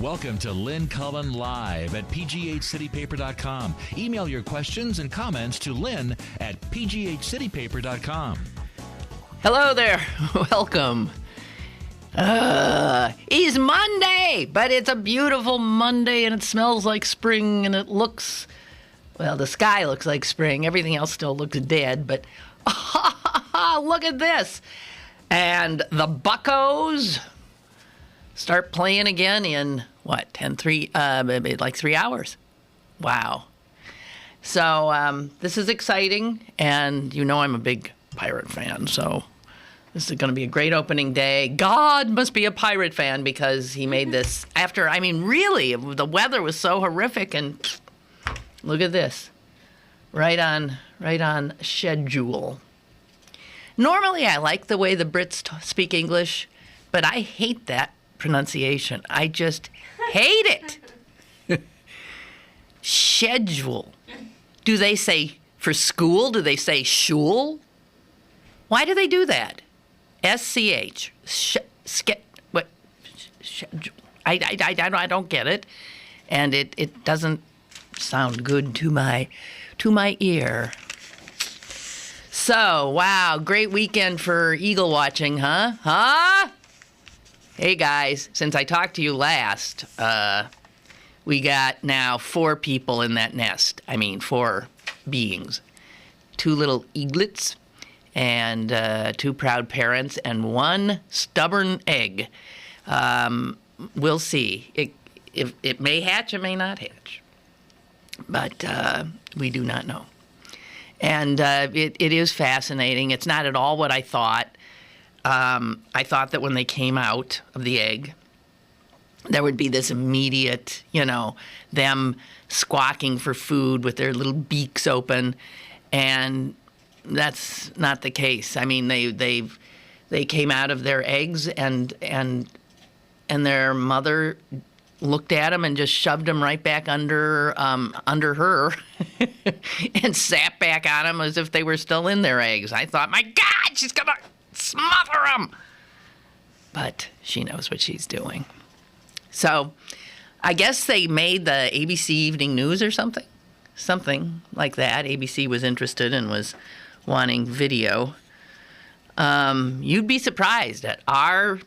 Welcome to Lynn Cullen Live at pghcitypaper.com. Email your questions and comments to Lynn at pghcitypaper.com. Hello there. Welcome. It's Monday, but it's a beautiful Monday, and it smells like spring, and it looks, well, the sky looks like spring. Everything else still looks dead, but look at this. And the Buccos start playing again in, what, 3 hours. Wow. So this is exciting, and you know I'm a big Pirate fan, so this is going to be a great opening day. God must be a Pirate fan because he made this after, I mean, really, the weather was so horrific, and look at this. Right on schedule. Normally, I like the way the Brits speak English, but I hate that pronunciation. I just hate it. Schedule. Do they say for school? Do they say shul? Why do they do that? SCH. Schedule. I don't get it, and it doesn't sound good to my ear. So, wow, great weekend for eagle watching, huh? Huh? Hey, guys, since I talked to you last, we got now 4 people in that nest. I mean, 4 beings. 2 little eaglets and 2 proud parents and 1 stubborn egg. We'll see. It may hatch, it may not hatch. But we do not know. And it is fascinating. It's not at all what I thought. I thought that when they came out of the egg, there would be this immediate, them squawking for food with their little beaks open, and that's not the case. I mean, they came out of their eggs, and their mother looked at them and just shoved them right back under her and sat back on them as if they were still in their eggs. I thought, my God, she's gonna smother them. But she knows what she's doing. So I guess they made the ABC Evening News or something like that. ABC was interested and was wanting video. You'd be surprised at our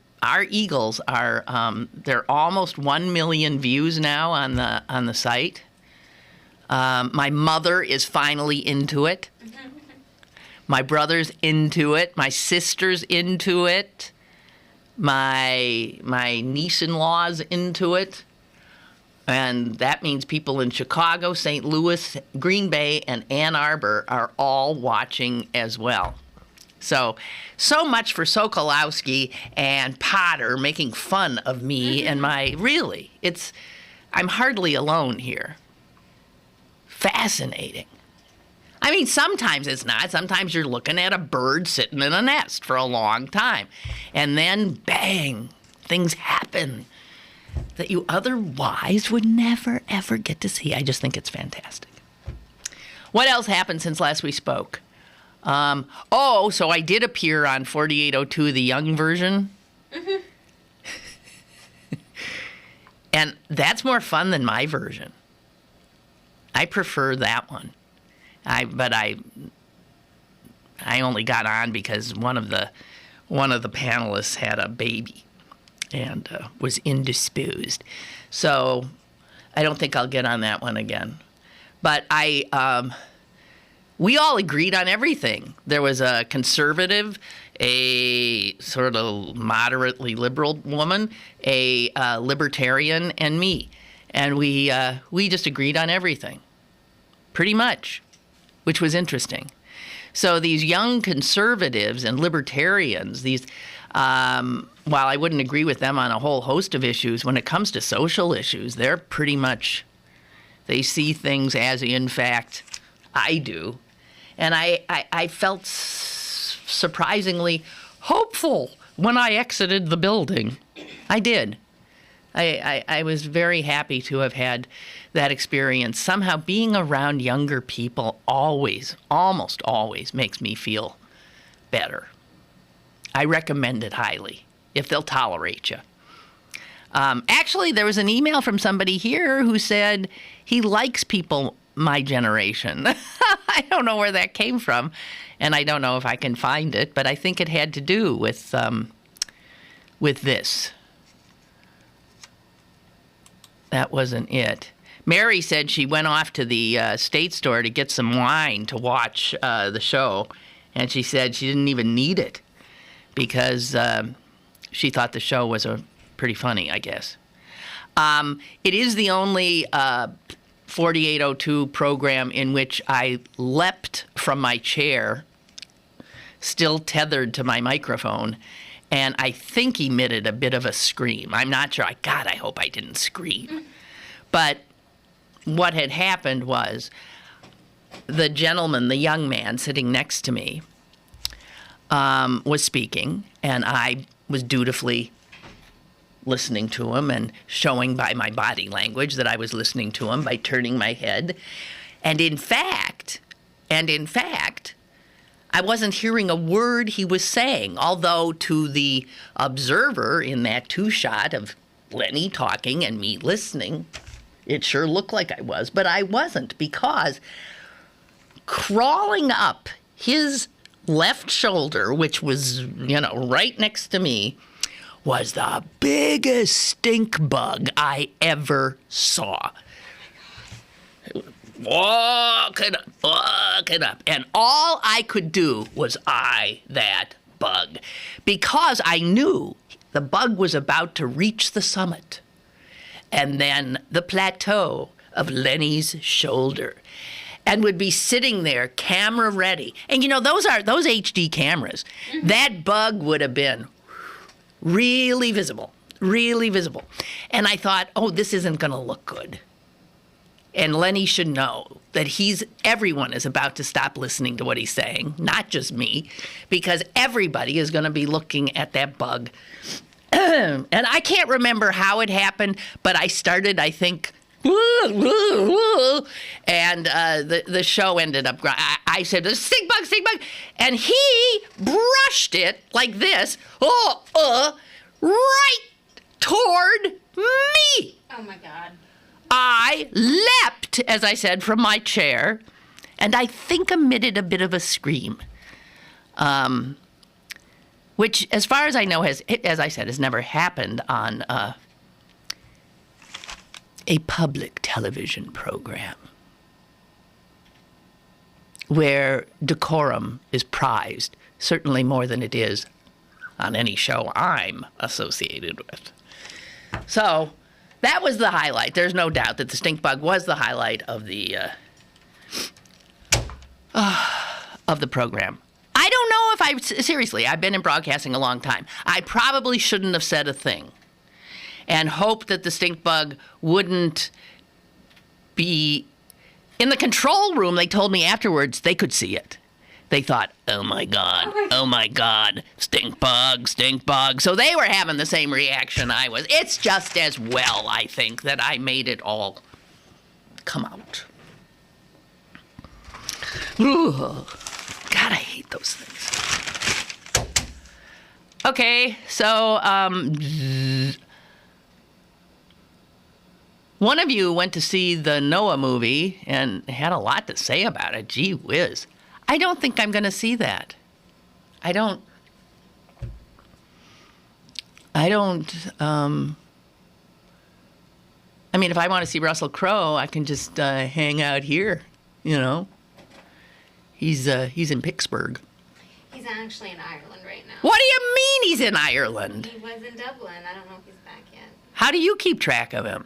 eagles are they're almost 1 million views now on the site. My mother is finally into it. My brother's into it. My sister's into it. My niece-in-law's into it. And that means people in Chicago, St. Louis, Green Bay, and Ann Arbor are all watching as well. So much for Sokolowski and Potter making fun of me and I'm hardly alone here. Fascinating. I mean, sometimes it's not. Sometimes you're looking at a bird sitting in a nest for a long time. And then, bang, things happen that you otherwise would never, ever get to see. I just think it's fantastic. What else happened since last we spoke? So I did appear on 4802, the young version. Mm-hmm. And that's more fun than my version. I prefer that one. But I only got on because one of the panelists had a baby and was indisposed. So I don't think I'll get on that one again. But we all agreed on everything. There was a conservative, a sort of moderately liberal woman, a libertarian, and me. And we just agreed on everything, pretty much, which was interesting. So these young conservatives and libertarians, while I wouldn't agree with them on a whole host of issues, when it comes to social issues, they're pretty much, they see things as, in fact, I do. And I felt surprisingly hopeful when I exited the building. I did. I was very happy to have had that experience. Somehow being around younger people almost always makes me feel better. I recommend it highly, if they'll tolerate you. Actually, there was an email from somebody here who said he likes people my generation. I don't know where that came from, and I don't know if I can find it, but I think it had to do with this. That wasn't it. Mary said she went off to the state store to get some wine to watch the show, and she said she didn't even need it because she thought the show was pretty funny, I guess. It is the only 4802 program in which I leapt from my chair, still tethered to my microphone, and I think emitted a bit of a scream. I'm not sure. God, I hope I didn't scream. But what had happened was the gentleman, the young man sitting next to me, was speaking, and I was dutifully listening to him and showing by my body language that I was listening to him by turning my head. And in fact, I wasn't hearing a word he was saying, although to the observer in that two-shot of Lenny talking and me listening, it sure looked like I was, but I wasn't, because crawling up his left shoulder, which was, right next to me, was the biggest stink bug I ever saw. Walking up. And all I could do was eye that bug, because I knew the bug was about to reach the summit and then the plateau of Lenny's shoulder, and would be sitting there camera ready. And those HD cameras. Mm-hmm. That bug would have been really visible. And I thought, this isn't going to look good. And Lenny should know that everyone is about to stop listening to what he's saying, not just me, because everybody is going to be looking at that bug. And I can't remember how it happened, but I started, I think, and the show ended up, I said, stink bug, and he brushed it like this, right toward me. Oh my God. I leapt, as I said, from my chair, and I think emitted a bit of a scream, which, as far as I know, has never happened on a public television program where decorum is prized, certainly more than it is on any show I'm associated with. So that was the highlight. There's no doubt that the stink bug was the highlight of the program. I don't know if seriously, I've been in broadcasting a long time. I probably shouldn't have said a thing, and hoped that the stink bug wouldn't be in the control room. They told me afterwards they could see it. They thought, oh my God, stink bug. So they were having the same reaction I was. It's just as well, I think, that I made it all come out. Ooh, God, I hate those things. Okay, so one of you went to see the Noah movie and had a lot to say about it. Gee whiz. I don't think I'm going to see that. I mean, if I want to see Russell Crowe, I can just hang out here, He's in Pittsburgh. He's actually in Ireland right now. What do you mean he's in Ireland? He was in Dublin. I don't know if he's back yet. How do you keep track of him?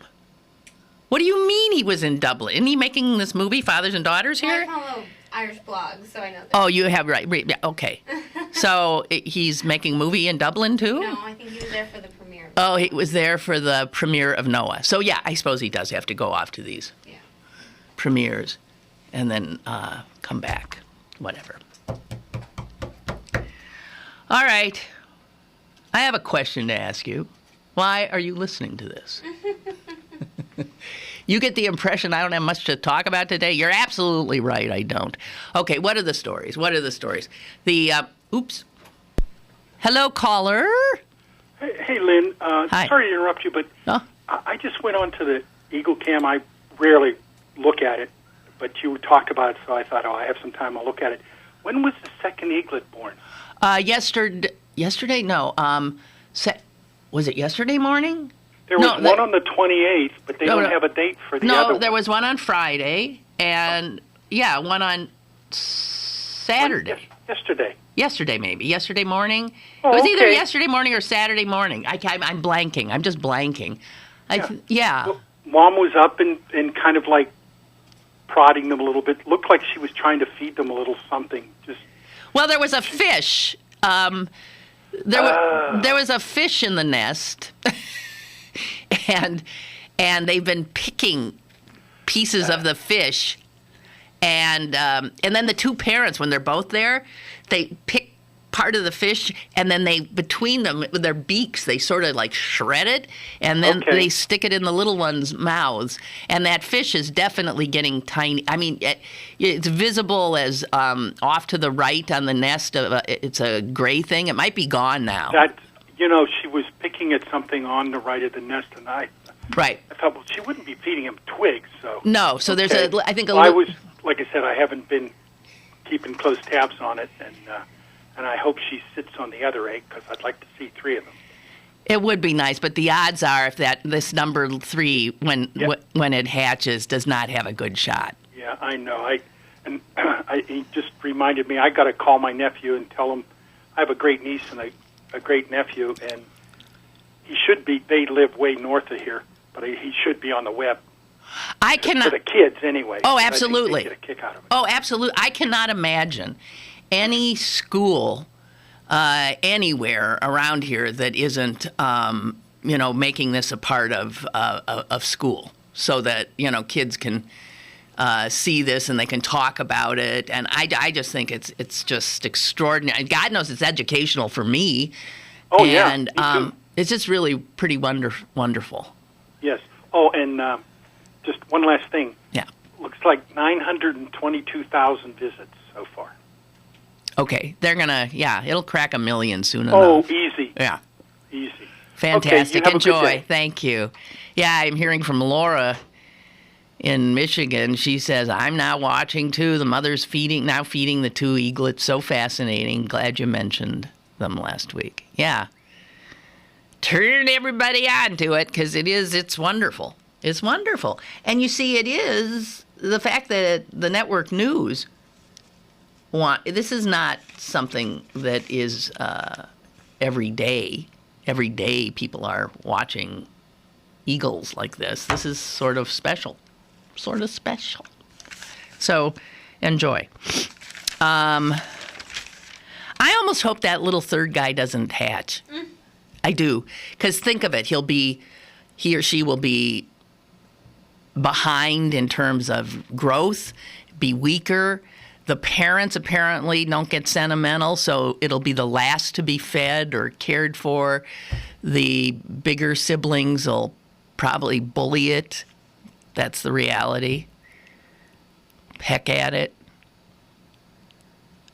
What do you mean he was in Dublin? Isn't he making this movie, Fathers and Daughters, here? Well, I follow Irish blogs, so I know that. Oh, you have, right, yeah, okay. So he's making a movie in Dublin, too? No, I think he was there for the premiere. Oh, he was there for the premiere of Noah. So, yeah, I suppose he does have to go off to these premieres and then come back. Whatever. All right. I have a question to ask you. Why are you listening to this? You get the impression I don't have much to talk about today? You're absolutely right, I don't. Okay, what are the stories? The, oops. Hello, caller. Hey, Lynn. Hi. Sorry to interrupt you, but Oh. I just went on to the Eagle Cam. I rarely look at it, but you talked about it, so I thought, I have some time. I'll look at it. When was the second eaglet born? Yesterday? No. Was it yesterday morning? There was one on the 28th, but they don't have a date for the other No, one. there was one on Friday, and one on Saturday. Yesterday. Yesterday, maybe. Yesterday morning. Oh, it was either okay. yesterday morning or Saturday morning. I'm blanking. I'm just blanking. Well, Mom was up and kind of like prodding them a little bit. Looked like she was trying to feed them a little something. Well, there was a fish. There was a fish in the nest, and they've been picking pieces of the fish, and then the two parents, when they're both there, they pick part of the fish, and then they, between them with their beaks, they sort of like shred it, and then they stick it in the little ones' mouths, and that fish is definitely getting tiny. I mean, it's visible as off to the right on the nest. It's a gray thing. It might be gone now. She was picking at something on the right of the nest, and I thought, well, she wouldn't be feeding him twigs, so. No, so there's I think I was, like I said, I haven't been keeping close tabs on it, and I hope she sits on the other egg because I'd like to see 3 of them. It would be nice, but the odds are if this number 3, when it hatches, does not have a good shot. Yeah, I know. He just reminded me, I got to call my nephew and tell him I have a great niece and a great nephew, and he should be. They live way north of here, but he should be on the web. I cannot. For the kids, anyway. Oh, absolutely. I think they get a kick out of it. Oh, absolutely. I cannot imagine any school anywhere around here that isn't, making this a part of school, so that kids can see this and they can talk about it. And I just think it's just extraordinary. God knows it's educational for me. Oh, and, yeah. Me too. It's just really pretty wonderful. Yes. Oh, and just one last thing. Yeah. Looks like 922,000 visits so far. Okay, they're gonna, it'll crack 1 million soon enough. Oh, easy. Yeah. Easy. Fantastic. Okay, you have a good Enjoy. day. Thank you. Yeah, I'm hearing from Laura in Michigan. She says, I'm now watching too. The mother's feeding the 2 eaglets. So fascinating. Glad you mentioned them last week. Yeah. Turn everybody on to it because it's wonderful. It's wonderful. And you see, it is the fact that the network news this is not something that is every day. Every day people are watching eagles like this. This is sort of special. So enjoy. I almost hope that little third guy doesn't hatch. I do. Because think of it. He or she will be behind in terms of growth, be weaker. The parents apparently don't get sentimental, so it'll be the last to be fed or cared for. The bigger siblings will probably bully it. That's the reality. Peck at it.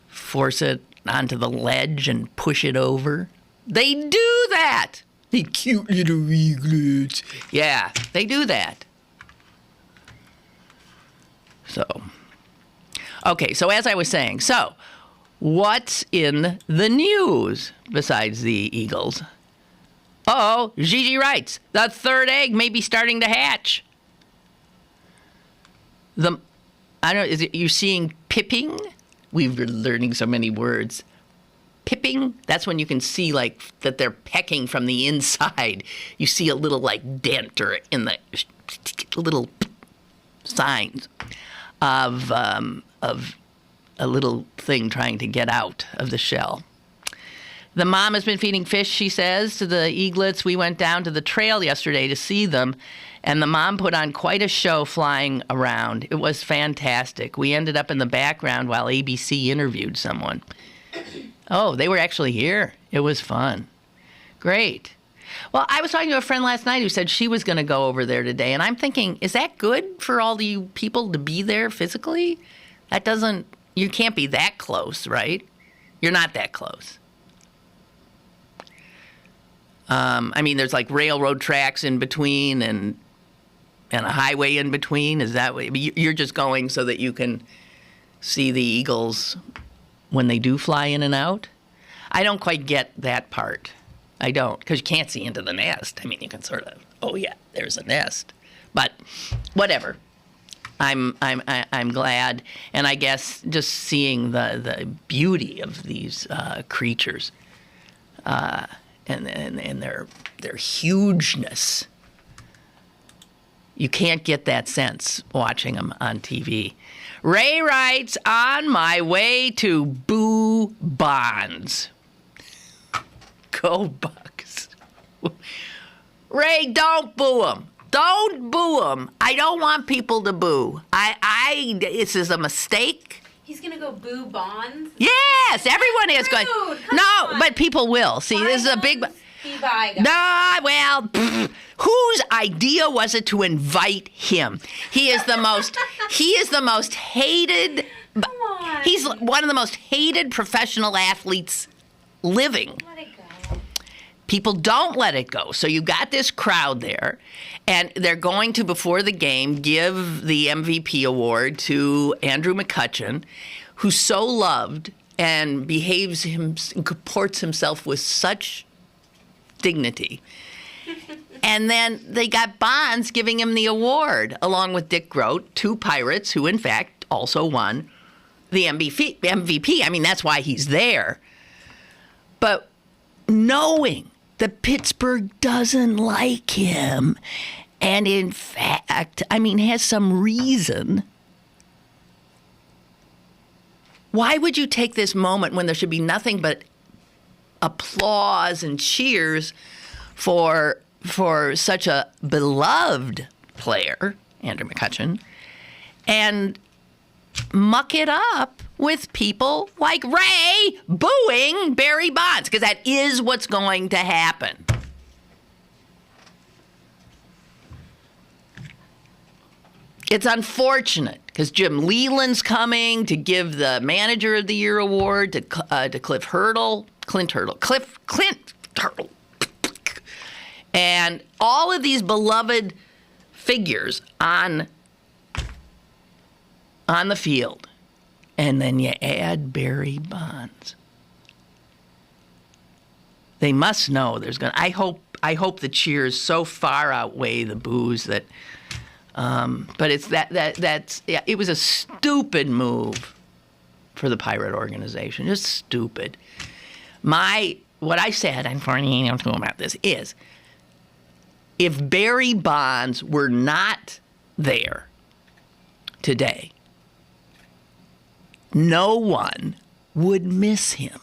Force it onto the ledge and push it over. They do that. The cute little eaglets. Yeah, they do that. So, okay, so as I was saying, what's in the news besides the eagles? Gigi writes, the third egg may be starting to hatch. You're seeing pipping? We've been learning so many words. Pipping, that's when you can see like that they're pecking from the inside. You see a little like dent or in the little signs of a little thing trying to get out of the shell. The mom has been feeding fish, she says, to the eaglets. We went down to the trail yesterday to see them, and the mom put on quite a show flying around. It was fantastic. We ended up in the background while ABC interviewed someone. Oh, they were actually here. It was fun. Great. Well, I was talking to a friend last night who said she was going to go over there today, and I'm thinking, is that good for all you people to be there physically? You can't be that close, right? You're not that close. I mean, there's like railroad tracks in between and a highway in between. Is that what you're just going so that you can see the eagles when they do fly in and out? I don't quite get that part. I don't, because you can't see into the nest. I mean, you can sort of, oh yeah, there's a nest, but whatever. I'm glad, and I guess just seeing the beauty of these creatures, and their hugeness. You can't get that sense watching them on TV. Ray writes, on my way to boo Bonds. Go Bucks. Ray, don't boo him. Don't boo him. I don't want people to boo. This is a mistake. He's gonna go boo Bonds? Yes, everyone is going. No, but people will. See, this is a big. Whose idea was it to invite him? He is the most hated. Come on. He's one of the most hated professional athletes living. Let it go. People don't let it go. So you got this crowd there, and they're going to, before the game, give the MVP award to Andrew McCutcheon, who's so loved and comports himself with such dignity. And then they got Bonds giving him the award, along with Dick Groat, 2 Pirates, who in fact also won the MVP. I mean, that's why he's there. But knowing that Pittsburgh doesn't like him, and in fact, I mean, has some reason, why would you take this moment when there should be nothing but applause and cheers for such a beloved player, Andrew McCutcheon, and muck it up with people like Ray booing Barry Bonds? Because that is what's going to happen. It's unfortunate because Jim Leland's coming to give the Manager of the Year award to Clint Hurdle. And all of these beloved figures on the field. And then you add Barry Bonds. They must know there's going to... I hope the cheers so far outweigh the boos that... but it's it was a stupid move for the Pirate organization. Just stupid. What I said on 4802 about this is, if Barry Bonds were not there today, no one would miss him.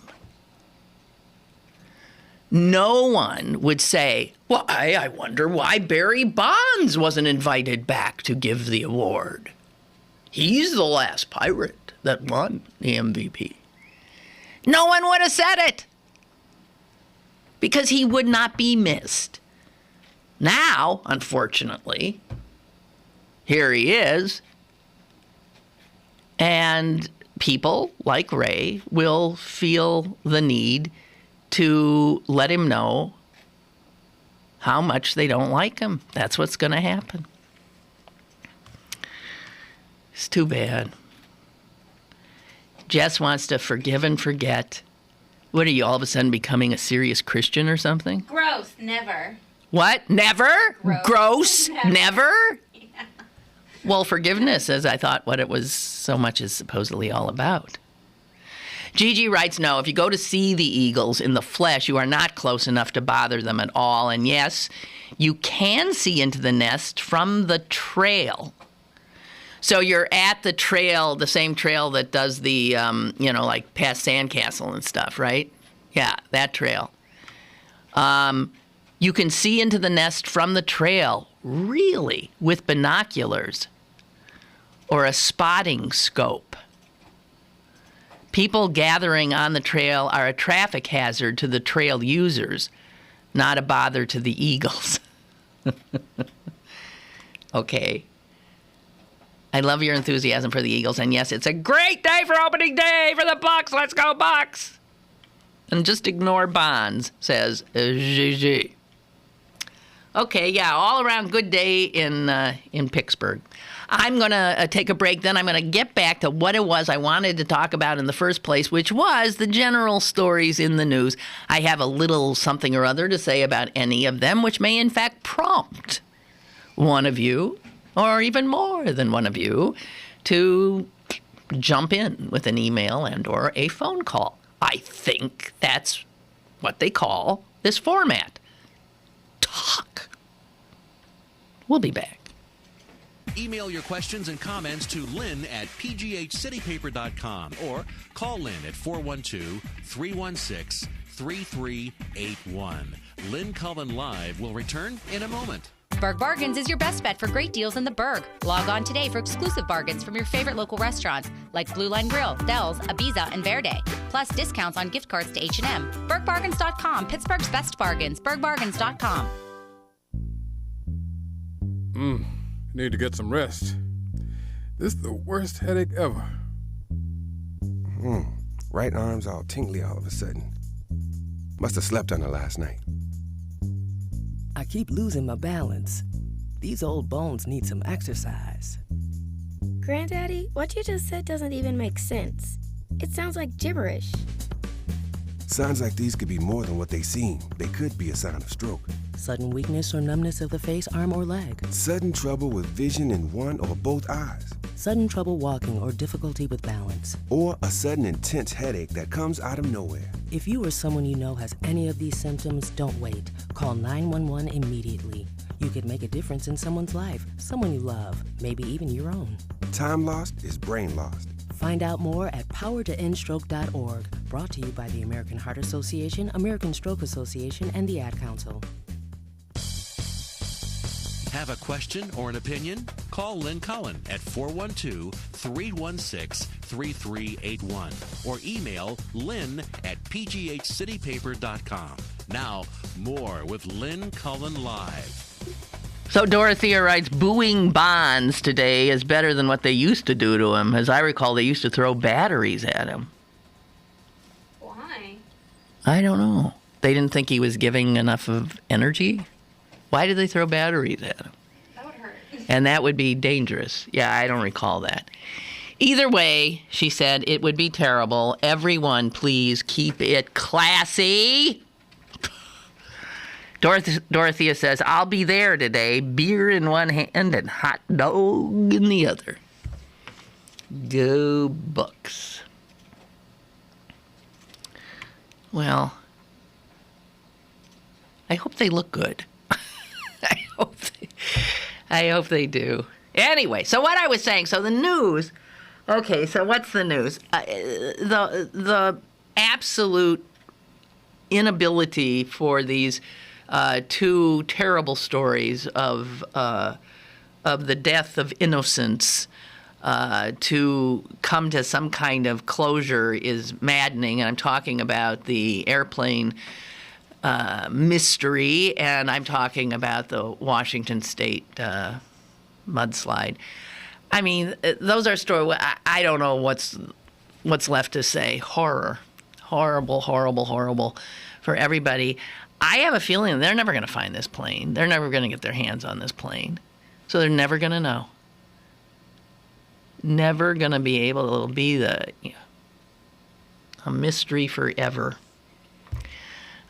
No one would say, well, I wonder why Barry Bonds wasn't invited back to give the award. He's the last Pirate that won the MVP. No one would have said it because he would not be missed. Now, unfortunately, here he is, and people like Ray will feel the need to let him know how much they don't like him. That's what's going to happen. It's too bad. Jess wants to forgive and forget. What are you, all of a sudden becoming a serious Christian or something? Gross, never. What? Never? Gross? Never? Yeah. Well, forgiveness is, I thought, what it was so much is supposedly all about. Gigi writes, no, if you go to see the eagles in the flesh, you are not close enough to bother them at all. And yes, you can see into the nest from the trail. So you're at the trail, the same trail that does the, like past Sandcastle and stuff, right? Yeah, that trail. You can see into the nest from the trail, really, with binoculars or a spotting scope. People gathering on the trail are a traffic hazard to the trail users, not a bother to the eagles. Okay. I love your enthusiasm for the Eagles, and yes, it's a great day for opening day for the Bucks. Let's go, Bucks! And just ignore Bonds, says Gigi. Okay, yeah, all around good day in Pittsburgh. I'm going to take a break, then I'm going to get back to what it was I wanted to talk about in the first place, which was the general stories in the news. I have a little something or other to say about any of them, which may in fact prompt one of you, or even more than one of you, to jump in with an email and or a phone call. I think that's what they call this format. Talk. We'll be back. Email your questions and comments to Lynn at pghcitypaper.com or call Lynn at 412-316-3381. Lynn Cullen Live will return in a moment. Berg Bargains is your best bet for great deals in the Berg. Log on today for exclusive bargains from your favorite local restaurants like Blue Line Grill, Dell's, Ibiza, and Verde. Plus discounts on gift cards to H&M. BergBargains.com, Pittsburgh's best bargains. BergBargains.com. Need to get some rest. This is the worst headache ever. Right arm's all tingly all of a sudden. Must have slept on it last night. I keep losing my balance. These old bones need some exercise. Granddaddy, what you just said doesn't even make sense. It sounds like gibberish. Signs like these could be more than what they seem. They could be a sign of stroke. Sudden weakness or numbness of the face, arm, or leg. Sudden trouble with vision in one or both eyes. Sudden trouble walking or difficulty with balance. Or a sudden intense headache that comes out of nowhere. If you or someone you know has any of these symptoms, don't wait. Call 911 immediately. You could make a difference in someone's life, someone you love, maybe even your own. Time lost is brain lost. Find out more at powertoendstroke.org. Brought to you by the American Heart Association, American Stroke Association, and the Ad Council. Have a question or an opinion? Call Lynn Cullen at 412-316-3381 or email lynn at pghcitypaper.com. Now, more with Lynn Cullen Live. So Dorothea writes, booing Bonds today is better than what they used to do to him. As I recall, they used to throw batteries at him. Why? I don't know. They didn't think he was giving enough of energy? Why did they throw batteries at him? That would hurt. And that would be dangerous. Yeah, I don't recall that. Either way, she said, it would be terrible. Everyone, please keep it classy. Dorothea says, I'll be there today, beer in one hand and hot dog in the other. Go Bucks. Well, I hope they look good. I hope they do. Anyway, so what I was saying, so the news, okay, so what's the news? The absolute inability for these two terrible stories of the death of innocents to come to some kind of closure is maddening. And I'm talking about the airplane mystery, and I'm talking about the Washington State mudslide. I mean, those are stories. I don't know what's left to say. Horror. Horrible, horrible, horrible for everybody. I have a feeling they're never going to find this plane. They're never going to get their hands on this plane. So they're never going to know. Never going to be able to be a mystery forever,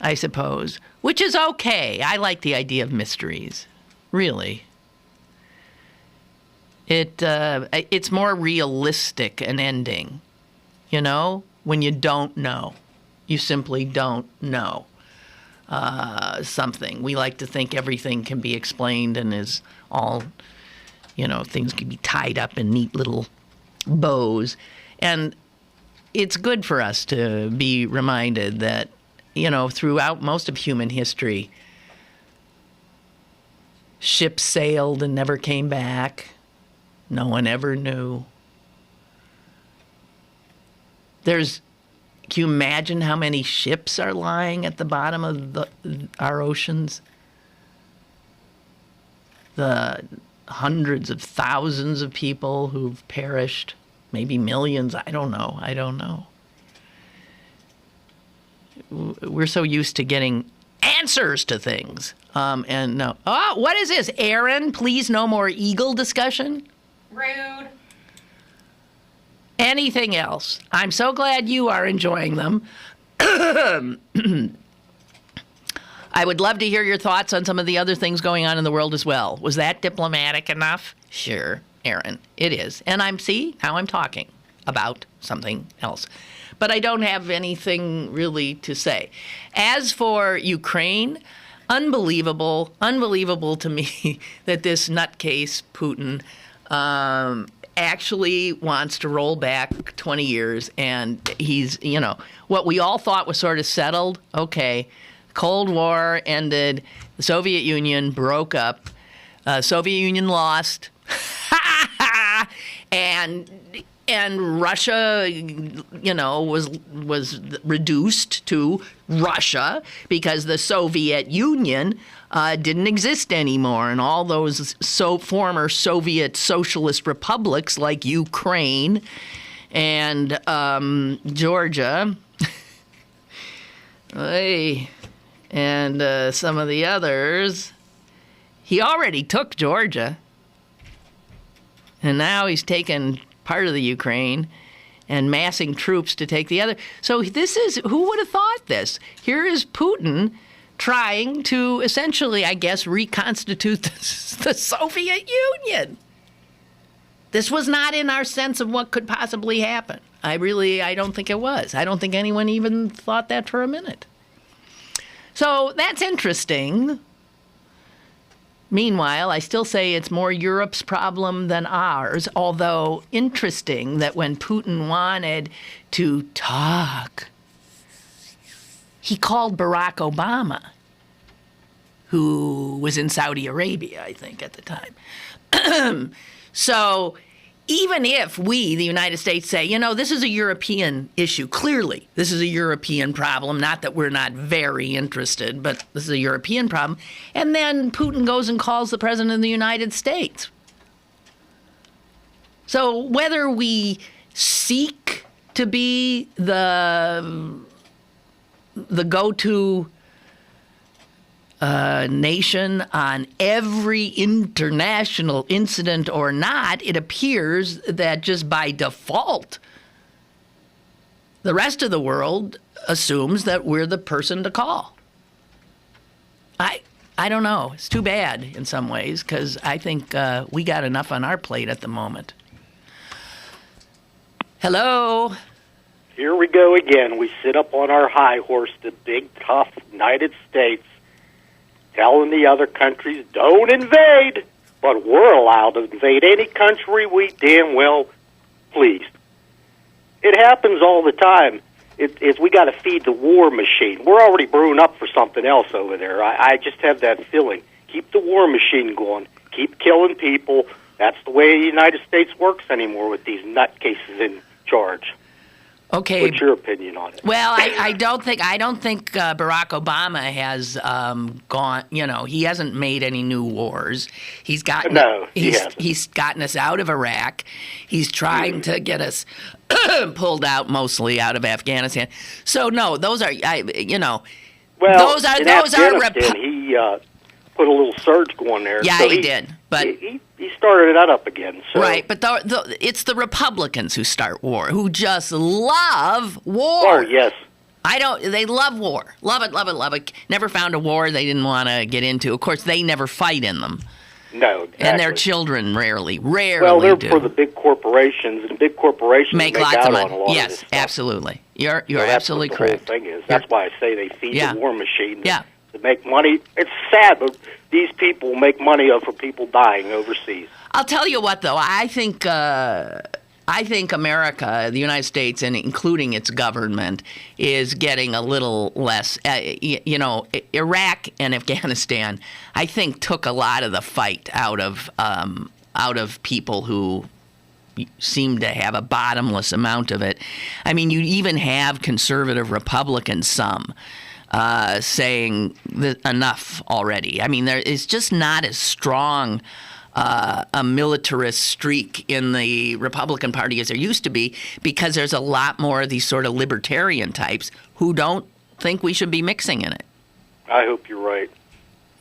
I suppose. Which is okay. I like the idea of mysteries. Really. It's more realistic an ending. You know? When you don't know. You simply don't know something. We like to think everything can be explained and is all, things can be tied up in neat little bows. And it's good for us to be reminded that, throughout most of human history, ships sailed and never came back. No one ever knew. Can you imagine how many ships are lying at the bottom of our oceans? The hundreds of thousands of people who've perished, maybe millions, I don't know. We're so used to getting answers to things. And no. Oh, what is this? Aaron, please no more eagle discussion? Rude. Anything else? I'm so glad you are enjoying them. I would love to hear your thoughts on some of the other things going on in the world as well. Was that diplomatic enough? Sure, Aaron, it is. And now I'm talking about something else. But I don't have anything really to say. As for Ukraine, unbelievable to me that this nutcase Putin actually wants to roll back 20 years. And he's, what we all thought was sort of settled. Okay, Cold War ended. The Soviet Union broke up. Soviet Union lost. and Russia, was reduced to Russia because the Soviet Union didn't exist anymore, and all those former Soviet socialist republics like Ukraine and Georgia, and some of the others. He already took Georgia, and now he's taken part of the Ukraine and massing troops to take the other. So this is, who would have thought this? Here is Putin trying to essentially, I guess, reconstitute the Soviet Union. This was not in our sense of what could possibly happen. I don't think it was. I don't think anyone even thought that for a minute. So that's interesting. Meanwhile, I still say it's more Europe's problem than ours, although interesting that when Putin wanted to talk, he called Barack Obama, who was in Saudi Arabia, I think, at the time. So even if we, the United States, say, this is a European issue, clearly this is a European problem, not that we're not very interested, but this is a European problem, and then Putin goes and calls the President of the United States. So whether we seek to be the go-to nation on every international incident or not, it appears that just by default, the rest of the world assumes that we're the person to call. I don't know. It's too bad in some ways, because I think we got enough on our plate at the moment. Hello? Here we go again. We sit up on our high horse, the big, tough United States, telling the other countries, don't invade, but we're allowed to invade any country we damn well please. It happens all the time. We got to feed the war machine. We're already brewing up for something else over there. I just have that feeling. Keep the war machine going. Keep killing people. That's the way the United States works anymore with these nutcases in charge. Okay. What's your opinion on it? Well, I don't think Barack Obama has gone. He hasn't made any new wars. He's gotten us out of Iraq. He's trying to get us pulled out mostly out of Afghanistan. So no, those are Well, those are he put a little surge going there. Yeah, so he did. But he started that up again. So. Right, but it's the Republicans who start war, who just love war. Oh, yes. They love war. Love it, love it, love it. Never found a war they didn't want to get into. Of course, they never fight in them. No, exactly. And their children rarely Well, they're do. for the big corporations, and big corporations make lots out of money. On a lot Yes, of this stuff. Absolutely. You're So absolutely that's correct. The whole thing is. That's why I say they feed Yeah. the war machine. Yeah. To make money. It's sad, but these people make money for people dying overseas. I'll tell you what, though. I think America, the United States, and including its government, is getting a little less. Iraq and Afghanistan, I think, took a lot of the fight out of people who seem to have a bottomless amount of it. I mean, you even have conservative Republicans, some. Saying enough already. I mean, there is just not as strong a militarist streak in the Republican Party as there used to be, because there's a lot more of these sort of libertarian types who don't think we should be mixing in it. I hope you're right,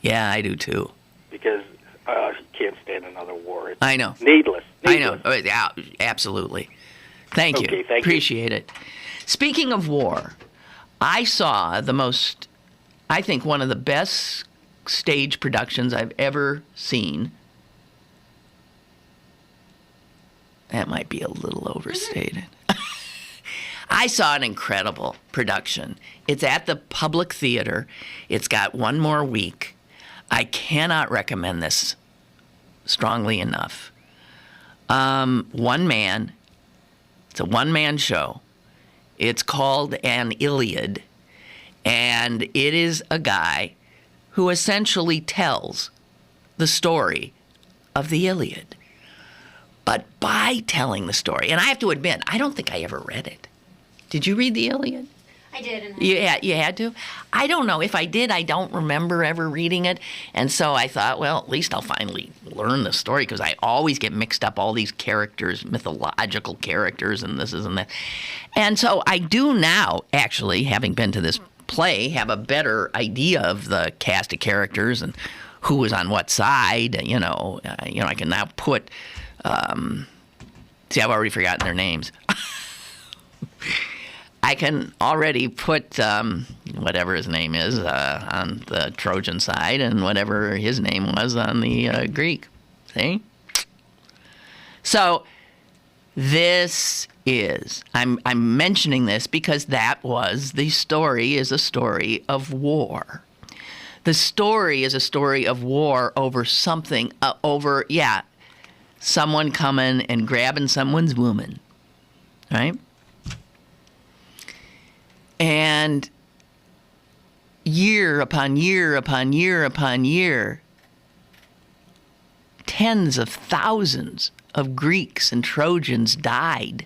Yeah, I do too. because you can't stand another war. It's I know. needless. I know. Oh, yeah, absolutely. Thank you. Okay, thank you. Appreciate it. Speaking of war, I saw I think one of the best stage productions I've ever seen. That might be a little overstated. I saw an incredible production. It's at the Public Theatre. It's got one more week. I cannot recommend this strongly enough. One man. It's a one-man show. It's called an Iliad. And it is a guy who essentially tells the story of the Iliad. But by telling the story, and I have to admit, I don't think I ever read it. Did you read the Iliad? I did. You had to? I don't know. If I did, I don't remember ever reading it. And so I thought, well, at least I'll finally learn the story, because I always get mixed up, all these characters, mythological characters, and this and that. And so I do now, actually, having been to this play, have a better idea of the cast of characters and who was on what side. I can now put... see, I've already forgotten their names. I can already put whatever his name is on the Trojan side and whatever his name was on the Greek. See? So this is, I'm mentioning this because that was, the story is a story of war. The story is a story of war over something, someone coming and grabbing someone's woman, right? And year upon year upon year upon year, tens of thousands of Greeks and Trojans died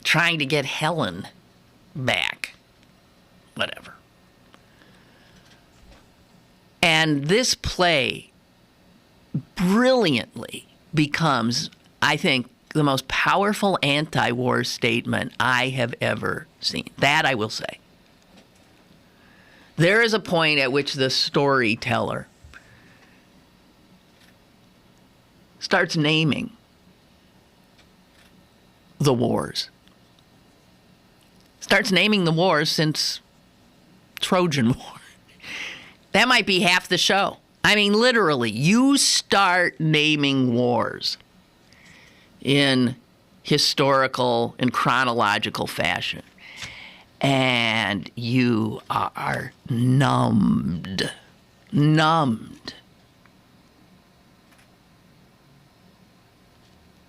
trying to get Helen back. Whatever. And this play brilliantly becomes, I think, the most powerful anti-war statement I have ever seen. That I will say. There is a point at which the storyteller starts naming the wars. Starts naming the wars since Trojan War. That might be half the show. I mean, literally, you start naming wars in historical and chronological fashion, and you are numbed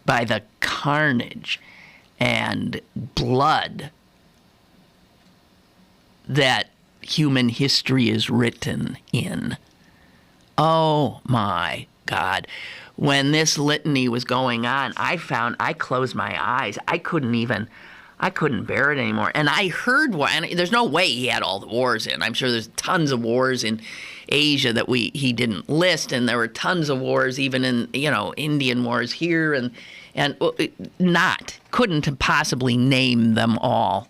by the carnage and blood that human history is written in. Oh my God. When this litany was going on, I closed my eyes. I couldn't bear it anymore. And I heard one, and there's no way he had all the wars in. I'm sure there's tons of wars in Asia that he didn't list, and there were tons of wars even in, Indian wars here, and couldn't possibly name them all.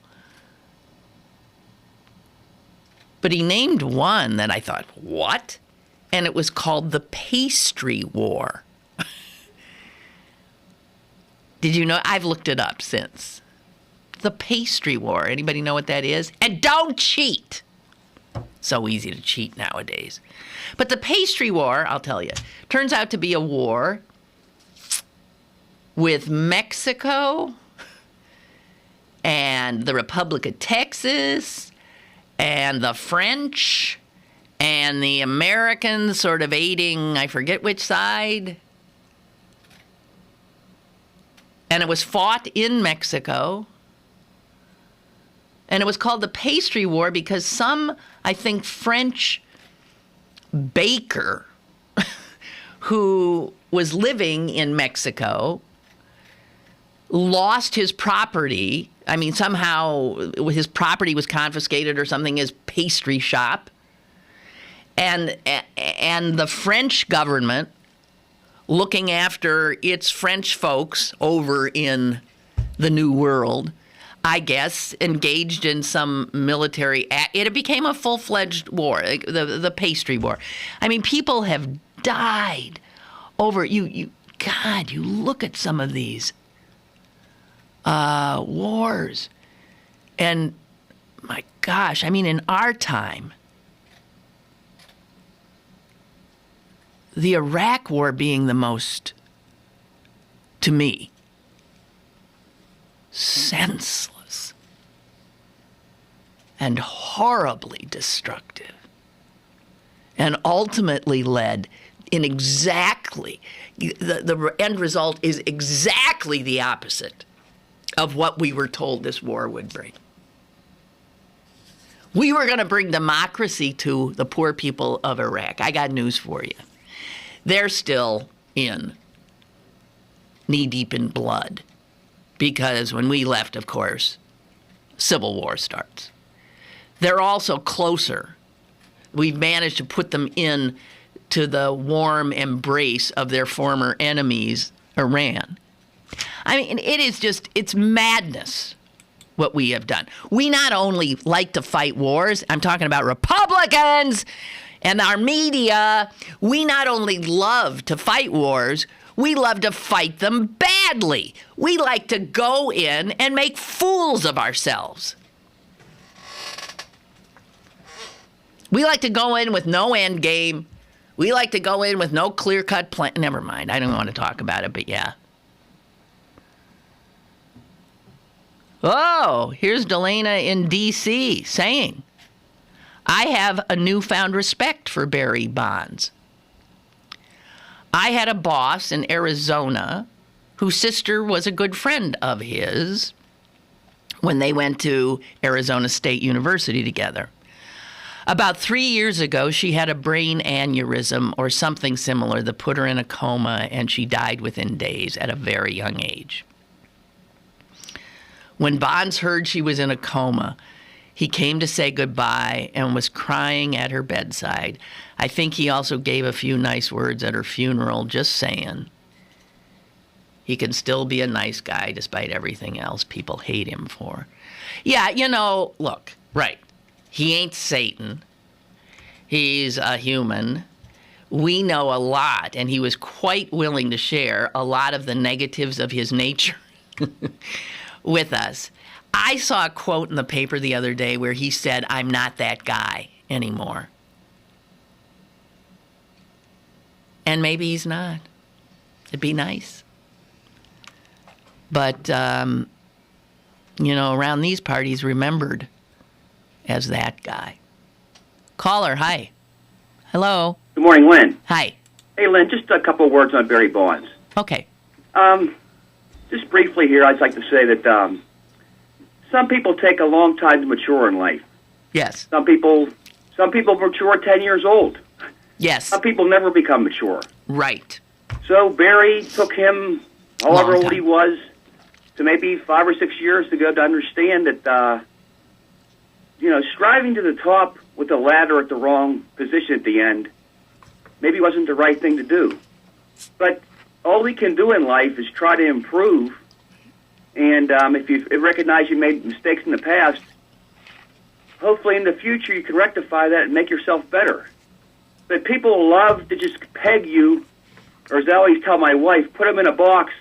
But he named one that I thought, what? And it was called the Pastry War. Did you know? I've looked it up since. The Pastry War. Anybody know what that is? And don't cheat. So easy to cheat nowadays. But the Pastry War, I'll tell you, turns out to be a war with Mexico and the Republic of Texas and the French and the Americans sort of aiding, I forget which side. And it was fought in Mexico. And it was called the Pastry War because some, I think, French baker who was living in Mexico lost his property. I mean, somehow his property was confiscated or something, his pastry shop. And the French government, looking after its French folks over in the New World, I guess, engaged in some military it became a full-fledged war, like the pastry war. I mean, people have died over God, you look at some of these wars, and my gosh, I mean, in our time, the Iraq War being the most, to me, senseless and horribly destructive, and ultimately led in exactly, the end result is exactly the opposite of what we were told this war would bring. We were going to bring democracy to the poor people of Iraq. I got news for you. They're still knee-deep in blood. Because when we left, of course, civil war starts. They're also closer. We've managed to put them in to the warm embrace of their former enemies, Iran. I mean, it's madness what we have done. We not only like to fight wars, I'm talking about Republicans and our media, we not only love to fight wars, we love to fight them badly. We like to go in and make fools of ourselves. We like to go in with no end game. We like to go in with no clear-cut plan. Never mind. I don't want to talk about it, but yeah. Oh, here's Delana in D.C. saying, I have a newfound respect for Barry Bonds. I had a boss in Arizona whose sister was a good friend of his when they went to Arizona State University together. About 3 years ago, she had a brain aneurysm or something similar that put her in a coma, and she died within days at a very young age. When Bonds heard she was in a coma, he came to say goodbye and was crying at her bedside. I think he also gave a few nice words at her funeral, just saying he can still be a nice guy despite everything else people hate him for. Yeah, look, right. He ain't Satan. He's a human. We know a lot, and he was quite willing to share a lot of the negatives of his nature with us. I saw a quote in the paper the other day where he said, I'm not that guy anymore. And maybe he's not. It'd be nice. But, around these parties, remembered as that guy. Caller, hi. Hello. Good morning, Lynn. Hi. Hey, Lynn, just a couple of words on Barry Bonds. Okay. Just briefly here, I'd like to say that some people take a long time to mature in life. Yes. Some people mature 10 years old. Yes. Some people never become mature. Right. So Barry took him, however old he was, to maybe 5 or 6 years to go to understand that, striving to the top with the ladder at the wrong position at the end maybe wasn't the right thing to do. But all we can do in life is try to improve. And if you recognize you made mistakes in the past, hopefully in the future you can rectify that and make yourself better. But people love to just peg you, or as I always tell my wife, put them in a box,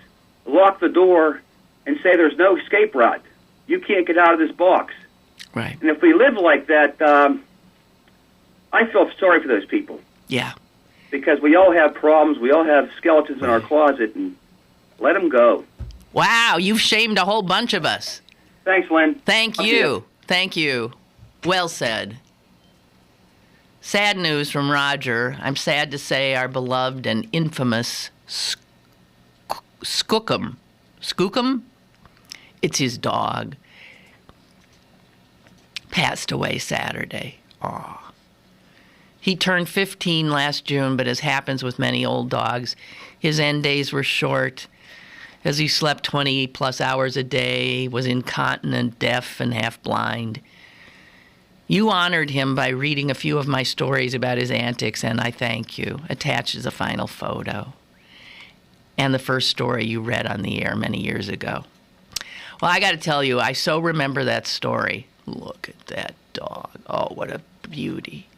lock the door, and say there's no escape route. You can't get out of this box. Right. And if we live like that, I feel sorry for those people. Yeah. Because we all have problems. We all have skeletons in our closet, and let them go. Wow, you've shamed a whole bunch of us. Thanks, Lynn. Thank you. Thank you. Well said. Sad news from Roger. I'm sad to say our beloved and infamous Skookum. Skookum? It's his dog. Passed away Saturday. Aw. He turned 15 last June, but as happens with many old dogs, his end days were short, as he slept 20-plus hours a day, was incontinent, deaf, and half-blind. You honored him by reading a few of my stories about his antics, and I thank you. Attached is a final photo. And the first story you read on the air many years ago. Well, I got to tell you, I so remember that story. Look at that dog. Oh, what a beauty.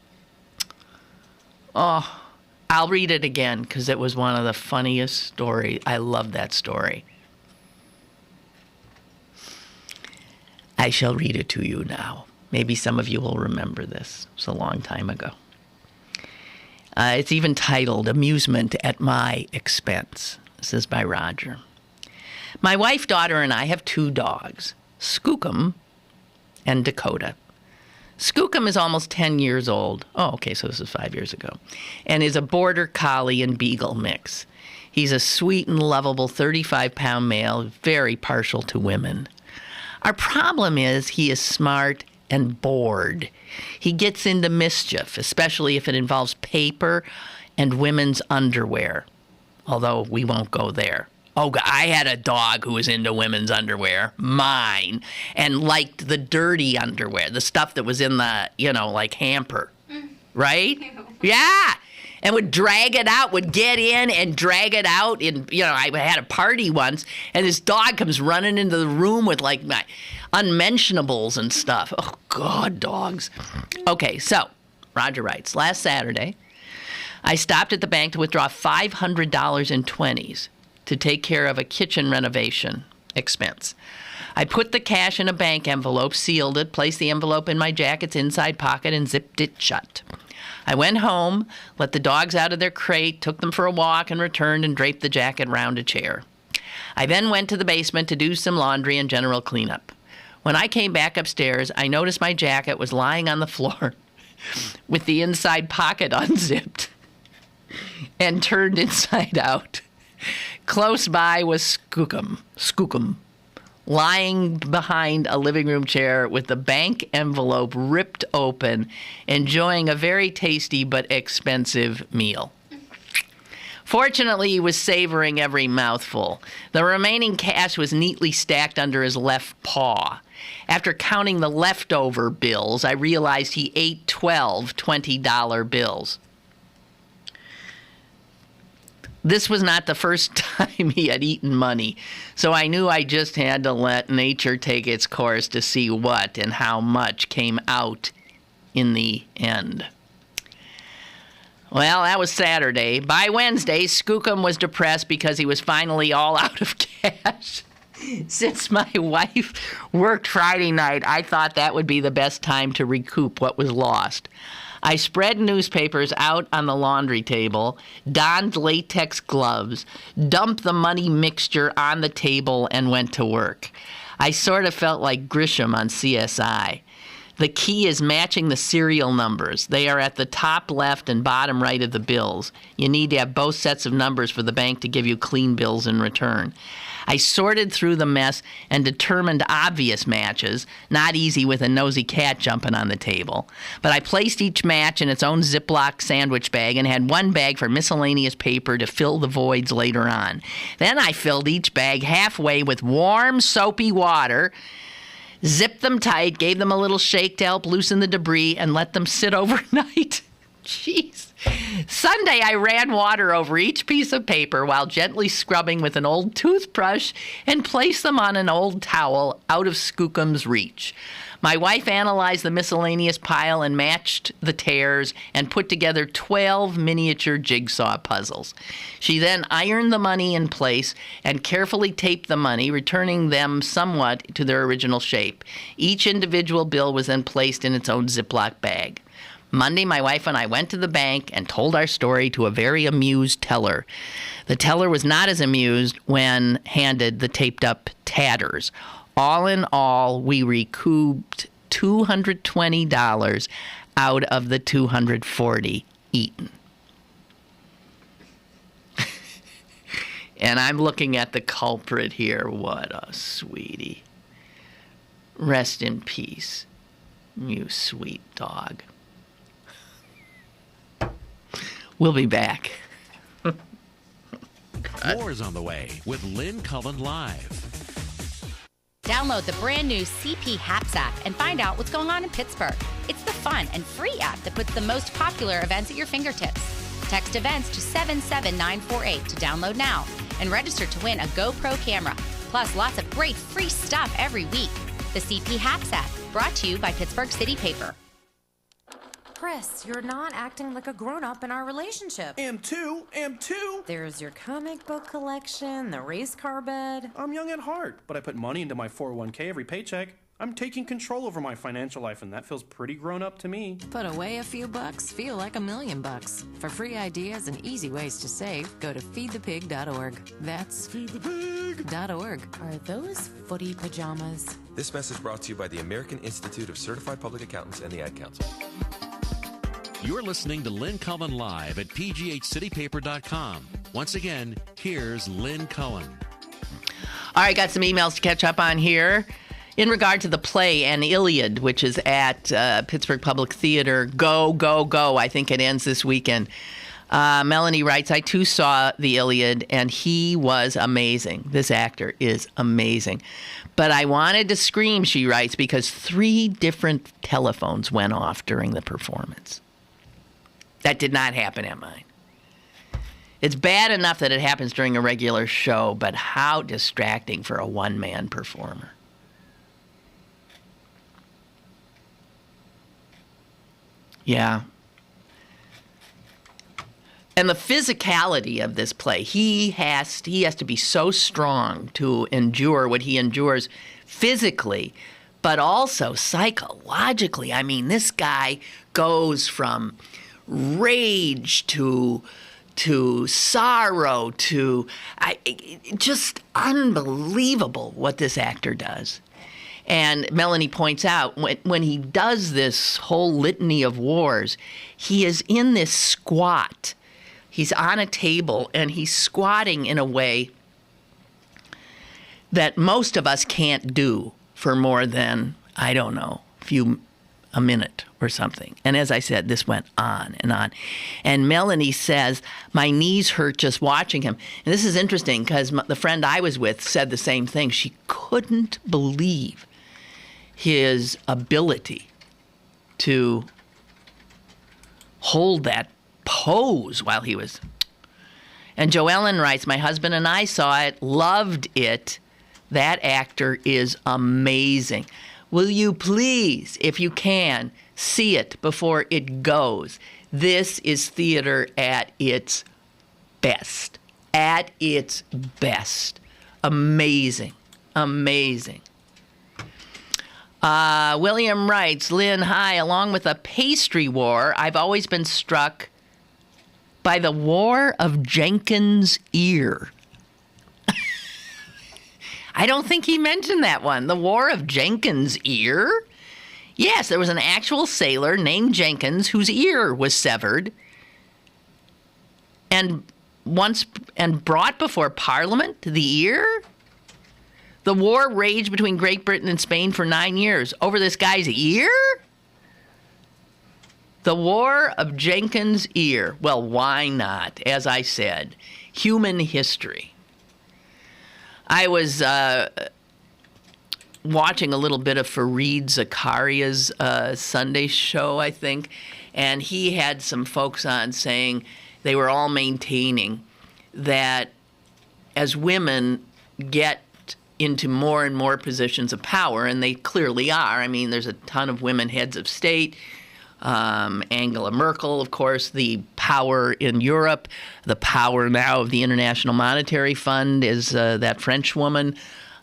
Oh, I'll read it again because it was one of the funniest stories. I love that story. I shall read it to you now. Maybe some of you will remember this. It was a long time ago. It's even titled Amusement at My Expense. This is by Roger. My wife, daughter, and I have 2 dogs, Skookum and Dakota. Skookum is almost 10 years old. Oh, okay, so this is 5 years ago. And is a border collie and beagle mix. He's a sweet and lovable 35-pound male, very partial to women. Our problem is he is smart and bored. He gets into mischief, especially if it involves paper and women's underwear. Although we won't go there. Oh, I had a dog who was into women's underwear, mine, and liked the dirty underwear, the stuff that was in the, like hamper, right? Yeah, and would drag it out, would get in and drag it out. And, I had a party once, and this dog comes running into the room with, like, my unmentionables and stuff. Oh, God, dogs. Okay, so, Roger writes, last Saturday, I stopped at the bank to withdraw $500 in 20s. To take care of a kitchen renovation expense. I put the cash in a bank envelope, sealed it, placed the envelope in my jacket's inside pocket, and zipped it shut. I went home, let the dogs out of their crate, took them for a walk, and returned and draped the jacket round a chair. I then went to the basement to do some laundry and general cleanup. When I came back upstairs, I noticed my jacket was lying on the floor with the inside pocket unzipped and turned inside out. Close by was Skookum, lying behind a living room chair with the bank envelope ripped open, enjoying a very tasty but expensive meal. Fortunately, he was savoring every mouthful. The remaining cash was neatly stacked under his left paw. After counting the leftover bills, I realized he ate 12 $20 bills. This was not the first time he had eaten money, so I knew I just had to let nature take its course to see what and how much came out in the end. Well, that was Saturday. By Wednesday, Skookum was depressed because he was finally all out of cash. Since my wife worked Friday night, I thought that would be the best time to recoup what was lost. I spread newspapers out on the laundry table, donned latex gloves, dumped the money mixture on the table, and went to work. I sort of felt like Grisham on CSI. The key is matching the serial numbers. They are at the top left and bottom right of the bills. You need to have both sets of numbers for the bank to give you clean bills in return. I sorted through the mess and determined obvious matches, not easy with a nosy cat jumping on the table. But I placed each match in its own Ziploc sandwich bag and had one bag for miscellaneous paper to fill the voids later on. Then I filled each bag halfway with warm, soapy water, zipped them tight, gave them a little shake to help loosen the debris, and let them sit overnight. Jeez. Sunday, I ran water over each piece of paper while gently scrubbing with an old toothbrush and placed them on an old towel out of Skookum's reach. My wife analyzed the miscellaneous pile and matched the tears and put together 12 miniature jigsaw puzzles. She then ironed the money in place and carefully taped the money, returning them somewhat to their original shape. Each individual bill was then placed in its own Ziploc bag. Monday, my wife and I went to the bank and told our story to a very amused teller. The teller was not as amused when handed the taped-up tatters. All in all, we recouped $220 out of the $240 eaten. And I'm looking at the culprit here. What a sweetie. Rest in peace, you sweet dog. We'll be back. More is on the way with Lynn Cullen Live. Download the brand new CP Haps app and find out what's going on in Pittsburgh. It's the fun and free app that puts the most popular events at your fingertips. Text events to 77948 to download now and register to win a GoPro camera. Plus, lots of great free stuff every week. The CP Hats app, brought to you by Pittsburgh City Paper. Chris, you're not acting like a grown-up in our relationship. Am too. There's your comic book collection, the race car bed. I'm young at heart, but I put money into my 401k every paycheck. I'm taking control over my financial life, and that feels pretty grown-up to me. Put away a few bucks, feel like $1 million. For free ideas and easy ways to save, go to feedthepig.org. That's feedthepig.org. Are those footy pajamas? This message brought to you by the American Institute of Certified Public Accountants and the Ad Council. You're listening to Lynn Cullen Live at pghcitypaper.com. Once again, here's Lynn Cullen. All right, got some emails to catch up on here. In regard to the play, An Iliad, which is at Pittsburgh Public Theatre, go, go, go. I think it ends this weekend. Melanie writes, I too saw the Iliad, and he was amazing. This actor is amazing. But I wanted to scream, she writes, because 3 different telephones went off during the performance. That did not happen at mine. It's bad enough that it happens during a regular show, but how distracting for a one-man performer. Yeah. And the physicality of this play, he has to be so strong to endure what he endures physically, but also psychologically. I mean, this guy goes from rage to sorrow to just unbelievable what this actor does. And Melanie points out, when he does this whole litany of wars, he is in this squat. He's on a table, and he's squatting in a way that most of us can't do for more than, I don't know, a minute or something. And as I said, this went on and on. And Melanie says, my knees hurt just watching him. And this is interesting because the friend I was with said the same thing. She couldn't believe his ability to hold that pose while he was. And Joellen writes, my husband and I saw it, loved it. That actor is amazing. Will you please, if you can, see it before it goes? This is theater at its best. At its best. Amazing. Amazing. William writes, Lynn, hi. Along with a pastry war, I've always been struck by the War of Jenkins' Ear. I don't think he mentioned that one. The War of Jenkins' Ear? Yes, there was an actual sailor named Jenkins whose ear was severed and brought before Parliament the ear. The war raged between Great Britain and Spain for 9 years over this guy's ear? The War of Jenkins' Ear. Well, why not? As I said, human history. I was watching a little bit of Fareed Zakaria's Sunday show, I think, and he had some folks on saying they were all maintaining that as women get into more and more positions of power, and they clearly are. I mean, there's a ton of women heads of state. Angela Merkel, of course, the power in Europe, the power now of the International Monetary Fund is that French woman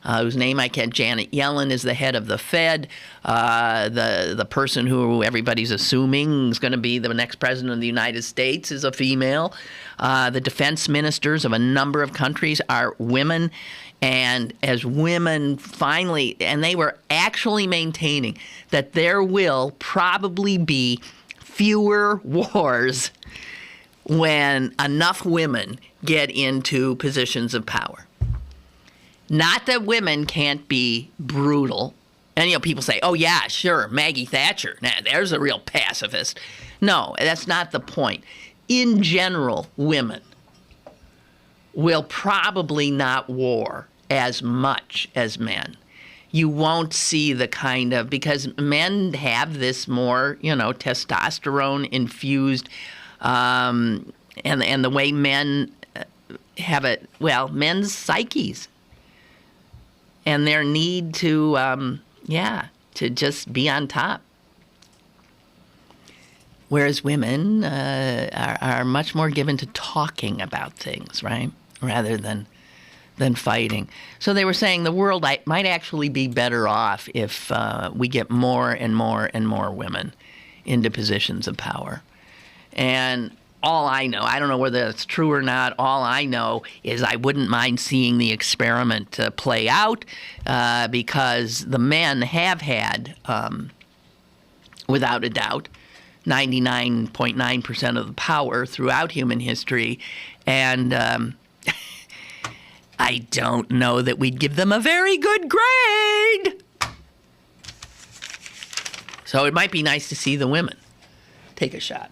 whose name I can't, Janet Yellen, is the head of the Fed. The person who everybody's assuming is going to be the next president of the United States is a female. The defense ministers of a number of countries are women. And as women finally, and they were actually maintaining that there will probably be fewer wars when enough women get into positions of power. Not that women can't be brutal. And, people say, oh, yeah, sure, Maggie Thatcher. Nah, there's a real pacifist. No, that's not the point. In general, women will probably not war as much as men. You won't see the kind of, because men have this more, testosterone infused, and the way men have it, men's psyches and their need to, to just be on top. Whereas women are much more given to talking about things, right, rather than fighting. So they were saying the world might actually be better off if we get more and more and more women into positions of power. And all I know, I don't know whether that's true or not, all I know is I wouldn't mind seeing the experiment play out because the men have had, without a doubt, 99.9% of the power throughout human history, and I don't know that we'd give them a very good grade. So it might be nice to see the women take a shot.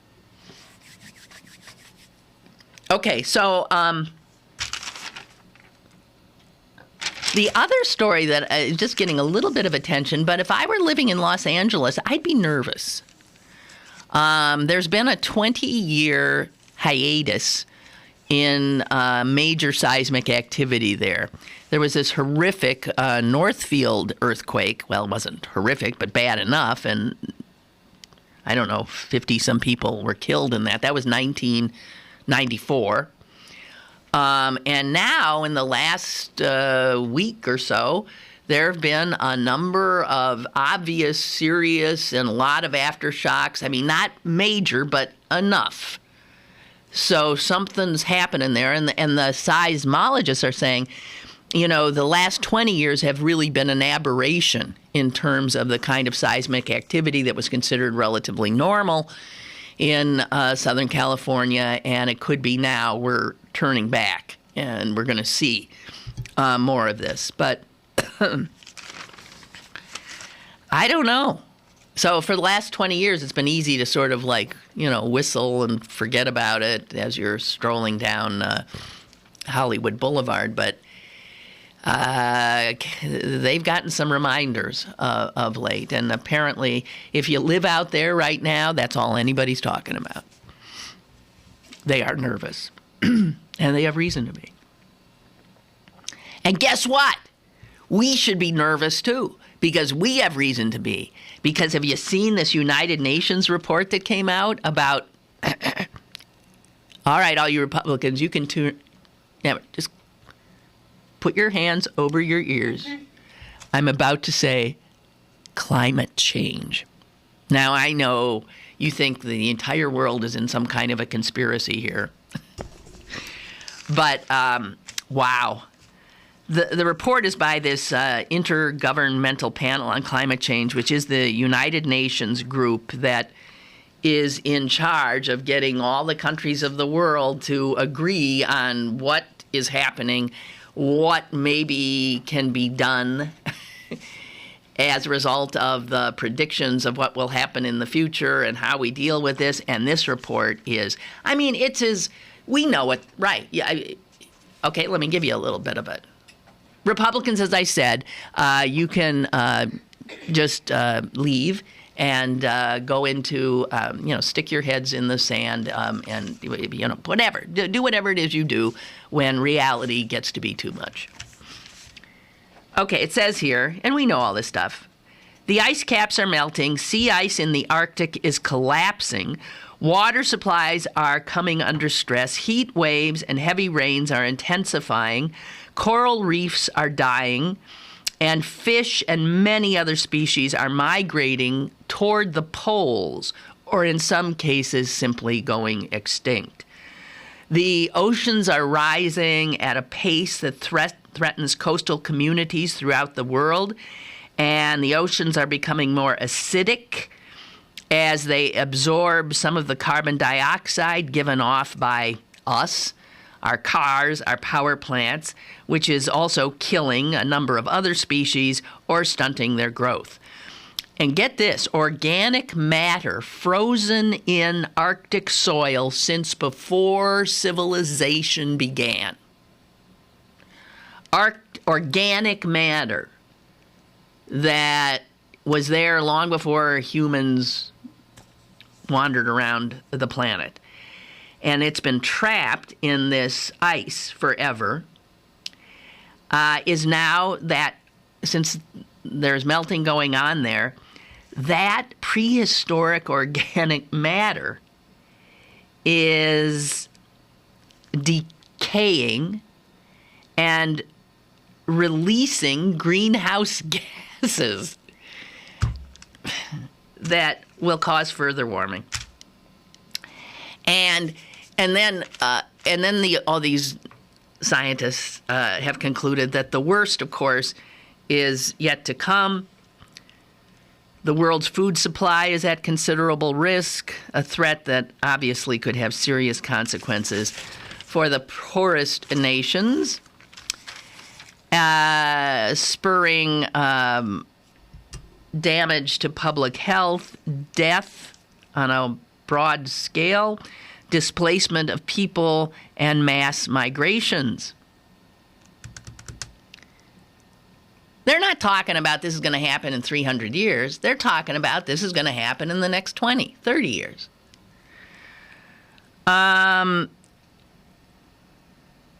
Okay, so the other story that is just getting a little bit of attention, but if I were living in Los Angeles, I'd be nervous. There's been a 20-year hiatus in major seismic activity there. There was this horrific Northfield earthquake. Well, it wasn't horrific, but bad enough. And I don't know, 50-some people were killed in that. That was 1994. And now, in the last week or so, there have been a number of obvious, serious, and a lot of aftershocks. I mean, not major, but enough. So something's happening there, and the seismologists are saying, you know, the last 20 years have really been an aberration in terms of the kind of seismic activity that was considered relatively normal in Southern California, and it could be now we're turning back, and we're going to see more of this. But I don't know. So for the last 20 years, it's been easy to sort of like, you know, whistle and forget about it as you're strolling down Hollywood Boulevard. But they've gotten some reminders of late. And apparently, if you live out there right now, that's all anybody's talking about. They are nervous. And they have reason to be. And guess what? We should be nervous, too, because we have reason to be. Because have you seen this United Nations report that came out about, all right, all you Republicans, you can just put your hands over your ears. I'm about to say climate change. Now, I know you think the entire world is in some kind of a conspiracy here. But, wow. The report is by this Intergovernmental Panel on Climate Change, which is the United Nations group that is in charge of getting all the countries of the world to agree on what is happening, what maybe can be done as a result of the predictions of what will happen in the future and how we deal with this. And this report is, I mean, it's as, we know it, right. Yeah. Okay, let me give you a little bit of it. Republicans, as I said, you can just leave and go into, stick your heads in the sand and, whatever. Do whatever it is you do when reality gets to be too much. Okay, it says here, and we know all this stuff, the ice caps are melting, sea ice in the Arctic is collapsing, water supplies are coming under stress, heat waves and heavy rains are intensifying, coral reefs are dying, and fish and many other species are migrating toward the poles, or in some cases simply going extinct. The oceans are rising at a pace that threatens coastal communities throughout the world, and the oceans are becoming more acidic as they absorb some of the carbon dioxide given off by us, our cars, our power plants, which is also killing a number of other species or stunting their growth. And get this, organic matter frozen in Arctic soil since before civilization began. Organic matter that was there long before humans wandered around the planet. And it's been trapped in this ice forever, is now that since there's melting going on there, that prehistoric organic matter is decaying and releasing greenhouse gases that will cause further warming. And then all these scientists have concluded that the worst, of course, is yet to come. The world's food supply is at considerable risk, a threat that obviously could have serious consequences for the poorest nations, spurring damage to public health, death on a broad scale, displacement of people, and mass migrations. They're not talking about this is going to happen in 300 years. They're talking about this is going to happen in the next 20, 30 years. And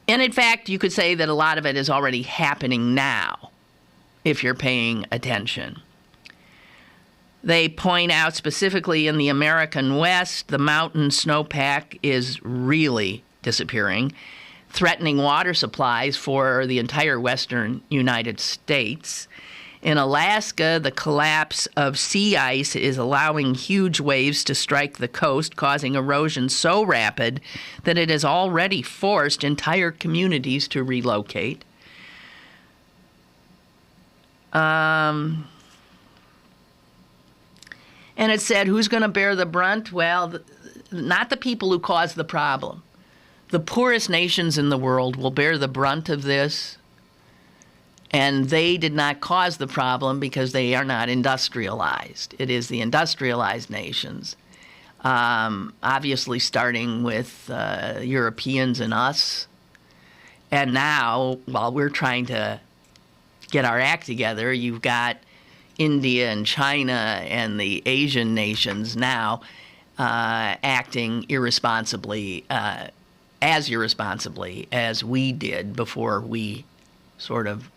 in fact, you could say that a lot of it is already happening now, if you're paying attention. They point out specifically in the American West, the mountain snowpack is really disappearing, threatening water supplies for the entire western United States. In Alaska, the collapse of sea ice is allowing huge waves to strike the coast, causing erosion so rapid that it has already forced entire communities to relocate. And it said, who's going to bear the brunt? Well, not the people who caused the problem. The poorest nations in the world will bear the brunt of this, and they did not cause the problem because they are not industrialized. It is the industrialized nations, obviously starting with Europeans and us. And now, while we're trying to get our act together, you've got India and China and the Asian nations now acting irresponsibly, as irresponsibly as we did before we sort of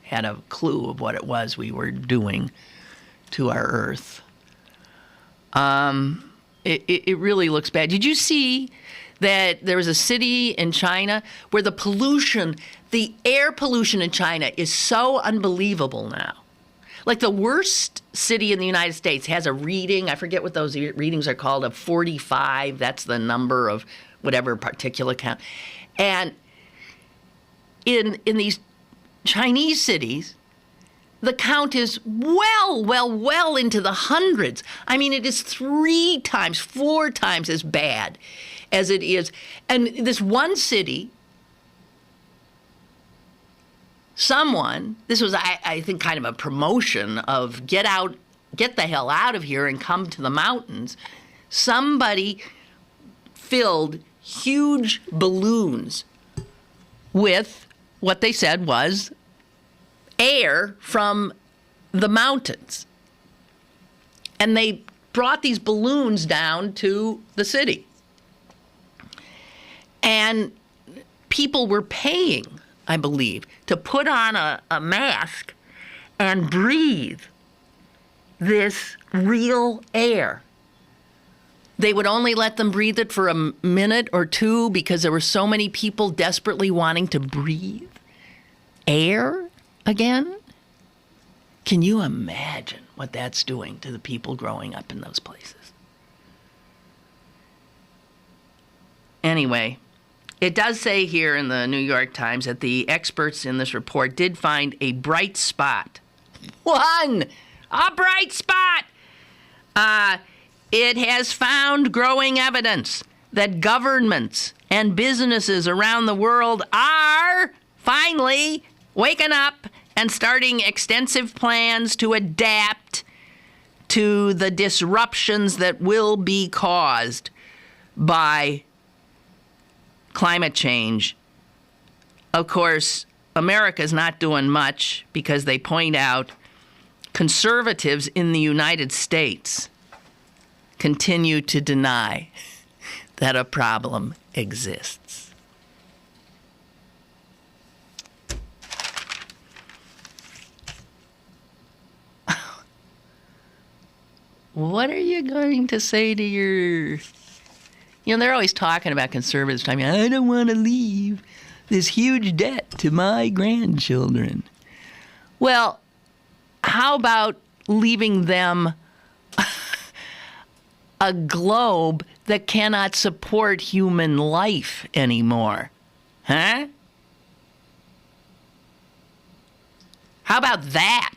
had a clue of what it was we were doing to our Earth. It really looks bad. Did you see that there was a city in China where the pollution, the air pollution in China is so unbelievable now? Like the worst city in the United States has a reading, I forget what those readings are called, of 45. That's the number of whatever particulate count. And in these Chinese cities, the count is well into the hundreds. I mean, it is 3 times, 4 times as bad as it is. And this one city, this was, I think, kind of a promotion of get the hell out of here and come to the mountains. Somebody filled huge balloons with what they said was air from the mountains. And they brought these balloons down to the city. And people were paying, I believe, to put on a mask and breathe this real air. They would only let them breathe it for a minute or two because there were so many people desperately wanting to breathe air again. Can you imagine what that's doing to the people growing up in those places? Anyway, it does say here in the New York Times that the experts in this report did find a bright spot. A bright spot! It has found growing evidence that governments and businesses around the world are finally waking up and starting extensive plans to adapt to the disruptions that will be caused by climate change. Of course, America's not doing much because they point out conservatives in the United States continue to deny that a problem exists. What are you going to say to your... they're always talking about conservatives. I don't want to leave this huge debt to my grandchildren. Well, how about leaving them a globe that cannot support human life anymore? Huh? How about that?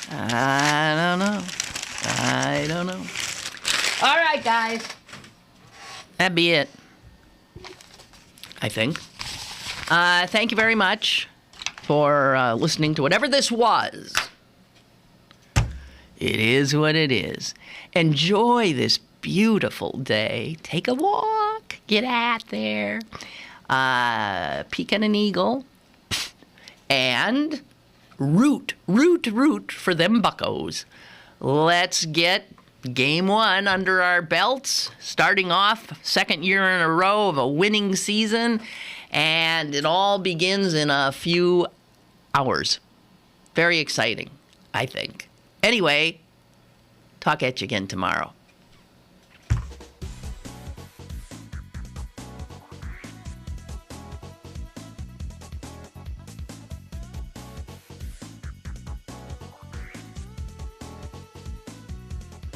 I don't know. All right, guys. That'd be it, I think. Thank you very much for listening to whatever this was. It is what it is. Enjoy this beautiful day. Take a walk. Get out there. Peek at an eagle. And root for them buccos. Let's get game 1 under our belts, starting off second year in a row of a winning season, and it all begins in a few hours. Very exciting, I think. Anyway, talk at you again tomorrow.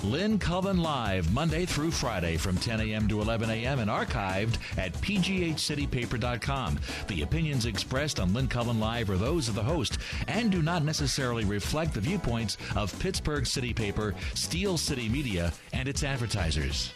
Lynn Cullen Live, Monday through Friday from 10 a.m. to 11 a.m. and archived at pghcitypaper.com. The opinions expressed on Lynn Cullen Live are those of the host and do not necessarily reflect the viewpoints of Pittsburgh City Paper, Steel City Media, and its advertisers.